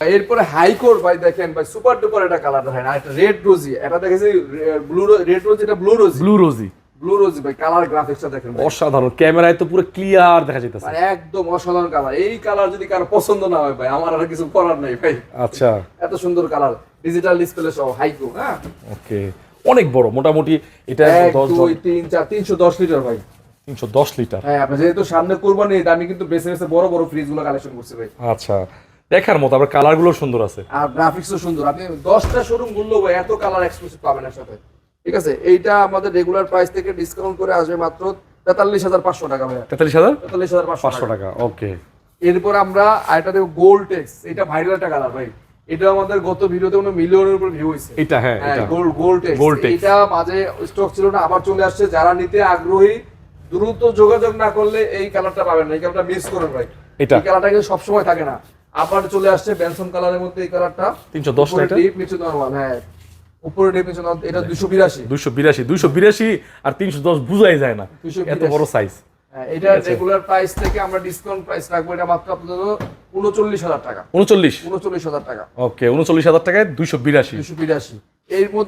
এরপরে হাইকোর ভাই দেখেন ভাই সুপার ডুপার একটা কালার দেখেন, আর একটা রেড রোজি, এটা দেখেছি ব্লু রেড রোজি, এটা ব্লু রোজি। ব্লু রোজি ভাই, কালার গ্রাফিক্সটা দেখেন অসাধারণ, ক্যামেরায় তো পুরো ক্লিয়ার দেখা যাইতেছে, মানে একদম অসাধারণ কালার। এই কালার যদি কারো পছন্দ না হয় ভাই, আমার আর কিছু করার নাই ভাই। আচ্ছা, এত সুন্দর কালার, ডিজিটাল ডিসপ্লে সহ হাইকো। হ্যাঁ, ওকে, অনেক বড়, মোটামুটি এটা 1 2 3 4 310 লিটার ভাই, 310 লিটার। হ্যাঁ, আপনি যেহেতু সামনে কুরবানি ঈদ, আমি কিন্তু বেছে বেছে বড় বড় ফ্রিজ গুলো কালেকশন করছি ভাই। আচ্ছা, দেখার মতো, আবার কালার গুলো সুন্দর আছে, আর গ্রাফিক্সও সুন্দর। আপনি 10টা শোরুম ঘুরলো ভাই, এত কালার এক্সক্লুসিভ পাবেন একসাথে। ঠিক আছে, এইটা আমাদের রেগুলার প্রাইস থেকে ডিসকাউন্ট করে আসবে মাত্র 43,500 টাকা ভাই। 43,500 টাকা, ওকে। এরপর আমরা আরেকটা দেব গোল্ড টেক্স, এটা ভাইরাল একটা কালার ভাই। এটা আমাদের গত ভিডিওতে কোনো মিলিয়নের উপর ভিউ হইছে। এটা হ্যাঁ, এটা গোল্ড টেক্স, এটা মাঝে স্টক ছিল না, আবার চলে আসছে। যারা নিতে আগ্রহী দ্রুত যোগাযোগ না করলে এই কালারটা পাবেন না, এই কালারটা মিস করেন ভাই। এই কালারটা কিন্তু সব সময় থাকে না, আবার চলে আসছে বেনসন কালারের মধ্যে এই কালারটা। 310 টাকা, ডিপ নিচে নরমাল, হ্যাঁ, উপরে ডিপ নিচে নরমাল। এটা 282 আর 310 বুঝাই যায় না, এত বড় সাইজ। এটা রেগুলার প্রাইস থেকে আমরা ডিসকাউন্ট প্রাইস রাখবো, এটা মাত্র আপনাদের 39,000 টাকা। 39,000 টাকা, ওকে, 39,000 টাকায় 282। এর মধ্যে